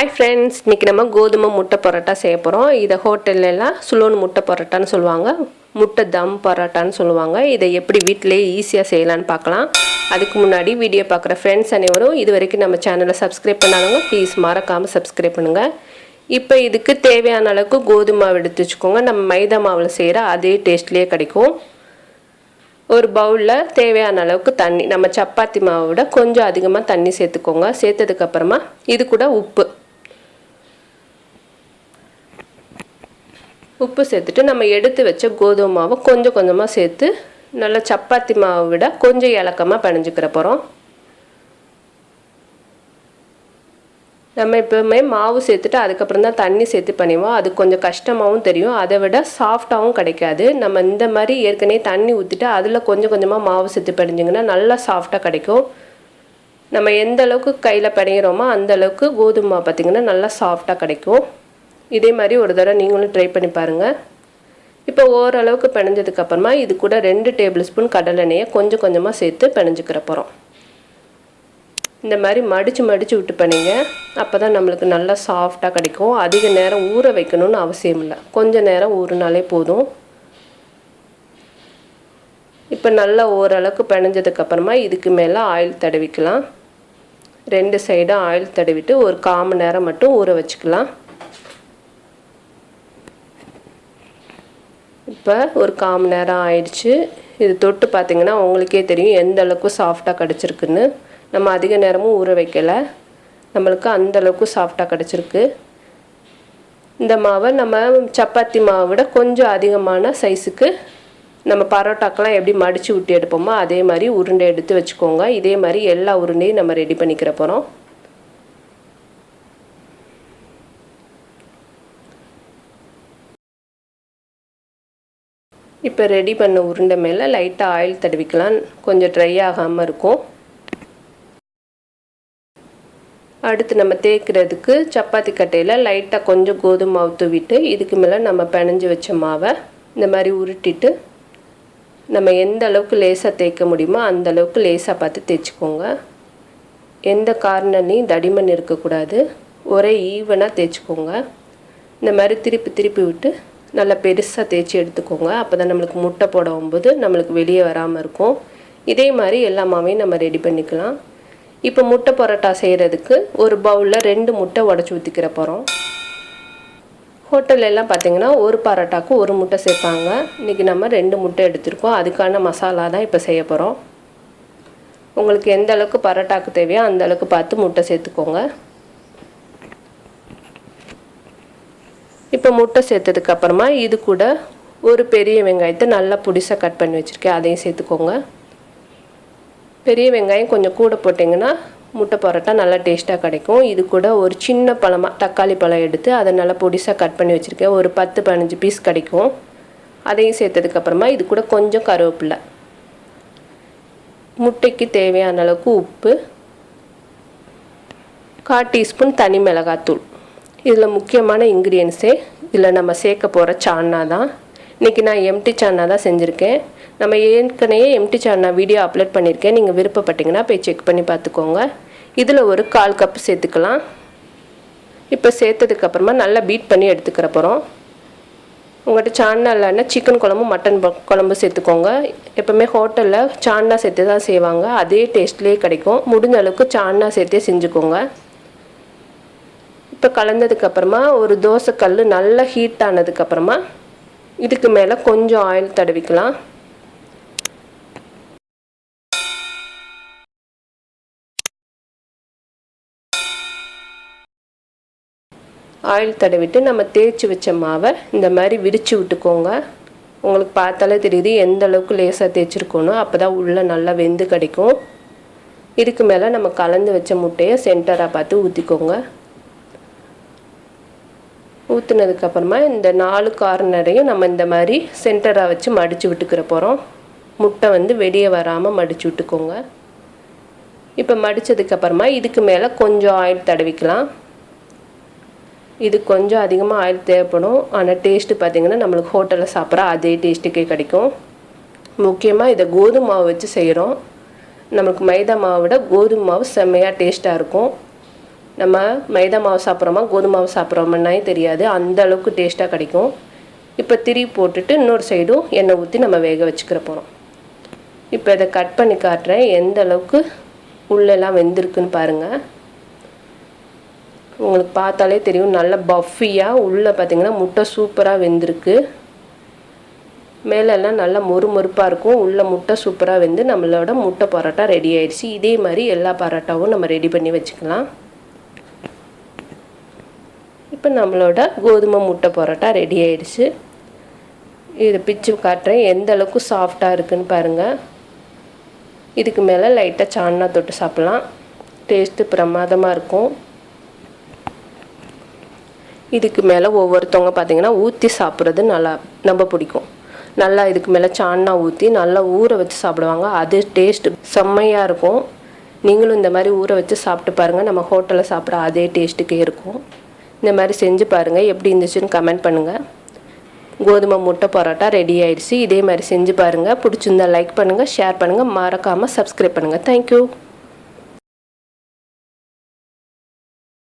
Hi friends, இன்னைக்கு நம்ம கோதுமை முட்டை பரோட்டா செய்ய போறோம். இத ஹோட்டல்ல எல்லாம் சுலோன் முட்டை பரோட்டான்னு சொல்வாங்க. முட்டை தம் பரோட்டான்னு சொல்வாங்க. இதை எப்படி வீட்லயே ஈஸியா செய்யலாம்னு பார்க்கலாம். அதுக்கு முன்னாடி வீடியோ பார்க்குற फ्रेंड्स அனைவரும் இதுவரைக்கும் நம்ம சேனலை சப்ஸ்கிரைப் பண்ணாதவங்க ப்ளீஸ் மறக்காம சப்ஸ்கிரைப் பண்ணுங்க. இப்போ இதுக்கு தேவையான அளவுக்கு கோதுமை மாவு எடுத்து வச்சுக்கோங்க. நம்ம மைதா மாவுல செய்யற அதே டேஸ்ட்லயே கிடைக்கும். ஒரு பவுல்ல தேவையான அளவுக்கு தண்ணி, நம்ம சப்பாத்தி மாவை விட கொஞ்சம் அதிகமாக தண்ணி சேர்த்துக்கோங்க. சேர்த்ததுக்கு அப்புறமா இது கூட உப்பு சேர்த்துட்டு நம்ம எடுத்து வச்ச கோதுமை மாவை கொஞ்சம் கொஞ்சமாக சேர்த்து நல்லா சப்பாத்தி மாவை விட கொஞ்சம் இலக்கமாக பிணைஞ்சிக்கிற போகிறோம். நம்ம எப்பவுமே மாவு சேர்த்துட்டு அதுக்கப்புறம் தான் தண்ணி சேர்த்து பண்ணிவோம். அது கொஞ்சம் கஷ்டமாகவும் தெரியும், அதை விட சாஃப்டாகவும் கிடைக்காது. நம்ம இந்த மாதிரி ஏற்கனவே தண்ணி ஊற்றிட்டு அதில் கொஞ்சம் கொஞ்சமாக மாவு சேர்த்து பிணைஞ்சிங்கன்னா நல்லா சாஃப்டாக கிடைக்கும். நம்ம எந்த அளவுக்கு கையில் பிணைகிறோமோ அந்த அளவுக்கு கோதுமை மாவு பார்த்திங்கன்னா நல்லா சாஃப்டாக கிடைக்கும். இதே மாதிரி ஒரு தடவை நீங்களும் ட்ரை பண்ணி பாருங்கள். இப்போ ஓரளவுக்கு பிணைஞ்சதுக்கப்புறமா இது கூட 2 டேபிள் ஸ்பூன் கடலெண்ணெயை கொஞ்சம் கொஞ்சமாக சேர்த்து பிணைஞ்சிக்கிற போகிறோம். இந்த மாதிரி மடித்து விட்டு பண்ணிங்க, அப்போ தான் நம்மளுக்கு நல்லா சாஃப்டாக கிடைக்கும். அதிக நேரம் ஊற வைக்கணும்னு அவசியம் இல்லை, கொஞ்சம் நேரம் ஊறினாலே போதும். இப்போ நல்லா ஓரளவுக்கு பிணைஞ்சதுக்கப்புறமா இதுக்கு மேலே ஆயில் தடவிக்கலாம். 2 சைடும் ஆயில் தடவிட்டு ஒரு 1/4 மணி நேரம் மட்டும் ஊற வச்சுக்கலாம். இப்போ ஒரு 1/4 மணி நேரம் ஆயிடுச்சு. இது தொட்டு பார்த்திங்கன்னா உங்களுக்கே தெரியும் எந்த அளவுக்கு சாஃப்டாக கிடச்சிருக்குன்னு. நம்ம அதிக நேரமும் ஊற வைக்கலை, நம்மளுக்கு அந்தளவுக்கு சாஃப்டாக கிடச்சிருக்கு. இந்த மாவை நம்ம சப்பாத்தி மாவை விட கொஞ்சம் அதிகமான சைஸுக்கு நம்ம பரோட்டாக்கெல்லாம் எப்படி மடித்து விட்டு எடுப்போமோ அதே மாதிரி உருண்டை எடுத்து வச்சுக்கோங்க. இதே மாதிரி எல்லா உருண்டையும் நம்ம ரெடி பண்ணிக்கிற போகிறோம். இப்போ ரெடி பண்ண உருண்டை மேலே லைட்டாக ஆயில் தடவிக்கலாம், கொஞ்சம் ட்ரை ஆகாமல் இருக்கும். அடுத்து நம்ம தேய்க்கிறதுக்கு சப்பாத்தி கட்டையில் லைட்டாக கொஞ்சம் கோதுமை மாவு தூவிட்டு இதுக்கு மேலே நம்ம பிணைஞ்சி வச்ச மாவை இந்த மாதிரி உருட்டிட்டு நம்ம எந்த அளவுக்கு லேசாக தேய்க்க முடியுமோ அந்த அளவுக்கு லேசாக பார்த்து தேய்ச்சிக்கோங்க. எந்த கார்னர்லையும் தடிமன் இருக்கக்கூடாது, ஒரே ஈவனாக தேய்ச்சிக்கோங்க. இந்த மாதிரி திருப்பி விட்டு நல்லா பெருசாக தேய்ச்சி எடுத்துக்கோங்க. அப்போ தான் நம்மளுக்கு முட்டை போடும்போது நம்மளுக்கு வெளியே வராமல் இருக்கும். இதே மாதிரி எல்லா மாவையும் நம்ம ரெடி பண்ணிக்கலாம். இப்போ முட்டை பரோட்டா செய்கிறதுக்கு ஒரு பவுலில் 2 முட்டை உடச்சி ஊற்றிக்கிற போகிறோம். ஹோட்டலெல்லாம் பார்த்திங்கன்னா ஒரு பரோட்டாவுக்கு 1 முட்டை சேர்ப்பாங்க. இன்றைக்கி நம்ம 2 முட்டை எடுத்துருக்கோம். அதுக்கான மசாலா தான் இப்போ செய்ய போகிறோம். உங்களுக்கு எந்த அளவுக்கு பரோட்டாவுக்கு தேவையோ அந்த அளவுக்கு பார்த்து முட்டை சேர்த்துக்கோங்க. இப்போ முட்டை சேர்த்ததுக்கப்புறமா இது கூட ஒரு பெரிய வெங்காயத்தை நல்லா புடிசாக கட் பண்ணி வச்சுருக்கேன், அதையும் சேர்த்துக்கோங்க. பெரிய வெங்காயம் கொஞ்சம் கூட போட்டிங்கன்னா முட்டை பரோட்டா நல்லா டேஸ்ட்டாக கிடைக்கும். இது கூட ஒரு சின்ன பழமாக தக்காளி பழம் எடுத்து அதை நல்லா பொடிசாக கட் பண்ணி வச்சுருக்கேன், ஒரு 10-15 பீஸ் கிடைக்கும். அதையும் சேர்த்ததுக்கப்புறமா இது கூட கொஞ்சம் கருவேப்பிலை, முட்டைக்கு தேவையான அளவுக்கு உப்பு, 1/4 டீஸ்பூன் தனி மிளகாத்தூள். இதில் முக்கியமான இன்க்ரீடியன்ஸே இதில் நம்ம சேர்க்க போகிற சான்னா தான். இன்றைக்கி நான் எம்டி சான்னா தான் செஞ்சுருக்கேன். நம்ம ஏற்கனவே எம்டி சான்னா வீடியோ அப்லோட் பண்ணியிருக்கேன், நீங்கள் விருப்பப்பட்டிங்கன்னா போய் செக் பண்ணி பார்த்துக்கோங்க. இதில் ஒரு 1/4 கப் சேர்த்துக்கலாம். இப்போ சேர்த்ததுக்கப்புறமா நல்லா பீட் பண்ணி எடுத்துக்கிற போகிறோம். உங்கள்கிட்ட சான்னா இல்லைன்னா சிக்கன் குழம்பு மட்டன் குழம்பு சேர்த்துக்கோங்க. எப்போவுமே ஹோட்டலில் சான்னா சேர்த்து தான் செய்வாங்க, அதே டேஸ்ட்லேயே கிடைக்கும். முடிஞ்ச அளவுக்கு சான்னா சேர்த்தே செஞ்சுக்கோங்க. இப்போ கலந்ததுக்கப்புறமா ஒரு தோசைக்கல் நல்லா ஹீட் ஆனதுக்கப்புறமா இதுக்கு மேலே கொஞ்சம் ஆயில் தடவிக்கலாம். ஆயில் தடவிட்டு நம்ம தேய்ச்சி வச்ச மாவை இந்த மாதிரி விரித்து விட்டுக்கோங்க. உங்களுக்கு பார்த்தாலே தெரியுது எந்த அளவுக்கு லேசாக தேய்ச்சிருக்கணும், அப்போ தான் உள்ளே நல்லா வெந்து கிடைக்கும். இதுக்கு மேலே நம்ம கலந்து வச்ச முட்டையை சென்டராக பார்த்து ஊற்றிக்கோங்க. ஊற்றுனதுக்கப்புறமா இந்த 4 கார்னரையும் நம்ம இந்த மாதிரி சென்டராக வச்சு மடித்து விட்டுக்கிற போகிறோம். முட்டை வெளியே வராமல் மடித்து விட்டுக்கோங்க. இப்போ மடித்ததுக்கப்புறமா இதுக்கு மேலே கொஞ்சம் ஆயில் தடவிக்கலாம். இது கொஞ்சம் அதிகமாக ஆயில் தேவைப்படும், ஆனால் டேஸ்ட்டு பார்த்திங்கன்னா நம்மளுக்கு ஹோட்டலில் சாப்பிட்ற அதே டேஸ்ட்டுக்கே கிடைக்கும். முக்கியமாக இதை கோதுமை மாவு வச்சு செய்கிறோம். நமக்கு மைதா மாவை விட கோதுமை மாவு செம்மையாக டேஸ்ட்டாக இருக்கும். நம்ம மைதா மாவு சாப்பிட்றோமா கோதுமை மாவு சாப்பிட்றோமான்னே தெரியாது, அந்த அளவுக்கு டேஸ்ட்டாக கிடைக்கும். இப்போ திருப்பி போட்டுட்டு இன்னொரு சைடும் எண்ணெய் ஊற்றி நம்ம வேக வச்சுக்கிற போகிறோம். இப்போ இதை கட் பண்ணி காட்டுறேன் எந்த அளவுக்கு உள்ளெல்லாம் வெந்திருக்குன்னு பாருங்கள். உங்களுக்கு பார்த்தாலே தெரியும், நல்ல பஃபியாக உள்ளே பார்த்திங்கன்னா முட்டை சூப்பராக வெந்திருக்கு. மேலெல்லாம் நல்லா மொறுமொறுப்பாக இருக்கும், உள்ள முட்டை சூப்பராக வெந்து நம்மளோட முட்டை பரோட்டா ரெடி ஆயிடுச்சு. இதே மாதிரி எல்லா பரோட்டாவும் நம்ம ரெடி பண்ணி வச்சுக்கலாம். இப்போ நம்மளோட கோதுமை முட்டை பரோட்டா ரெடி ஆயிடுச்சு. இதை பிச்சு காட்டுறேன் எந்த அளவுக்கு சாஃப்டாக இருக்குன்னு பாருங்கள். இதுக்கு மேலே லைட்டாக சான்னா தொட்டு சாப்பிட்லாம், டேஸ்ட்டு பிரமாதமாக இருக்கும். இதுக்கு மேலே ஒவ்வொருத்தவங்க பார்த்திங்கன்னா ஊற்றி சாப்பிட்றது நல்லா ரொம்ப பிடிக்கும். நல்லா இதுக்கு மேலே சான்னா ஊற்றி நல்லா ஊற வச்சு சாப்பிடுவாங்க, அது டேஸ்ட்டு செம்மையாக இருக்கும். நீங்களும் இந்த மாதிரி ஊற வச்சு சாப்பிட்டு பாருங்கள், நம்ம ஹோட்டலில் சாப்பிட்ற அதே டேஸ்ட்டுக்கே இருக்கும். இந்த மாதிரி செஞ்சு பாருங்கள், எப்படி இருந்துச்சுன்னு கமெண்ட் பண்ணுங்கள். கோதுமை முட்டை பரோட்டா ரெடி ஆயிடுச்சு. இதே மாதிரி செஞ்சு பாருங்கள். பிடிச்சிருந்தா லைக் பண்ணுங்கள், ஷேர் பண்ணுங்கள், மறக்காமல் சப்ஸ்கிரைப் பண்ணுங்கள். தேங்க்யூ.